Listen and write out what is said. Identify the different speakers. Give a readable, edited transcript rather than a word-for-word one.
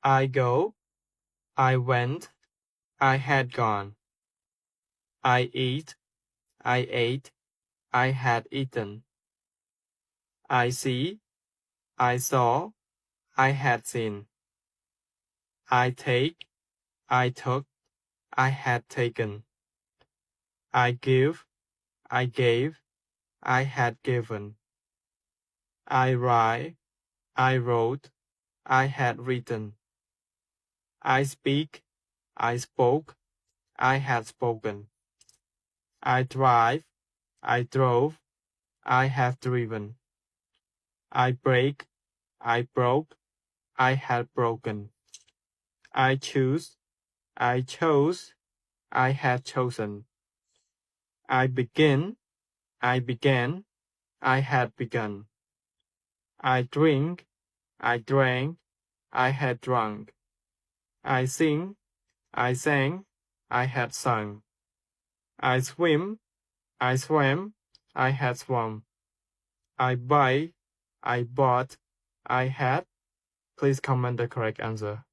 Speaker 1: I go, I went, I had gone. I eat, I ate, I had eaten. I see, I saw, I had seen. I take, I took, I had taken. I give, I gave, I had given. I write, I wrote, I had written. I speak, I spoke, I had spoken. I drive, I drove, I have driven. I break, I broke, I had broken. I choose, I chose, I had chosen. I begin, I began, I had begun. I drink, I drank, I had drunk. I sing, I sang, I had sung. I swim, I swam, I had swum. I buy, I bought, I had. Please comment the correct answer.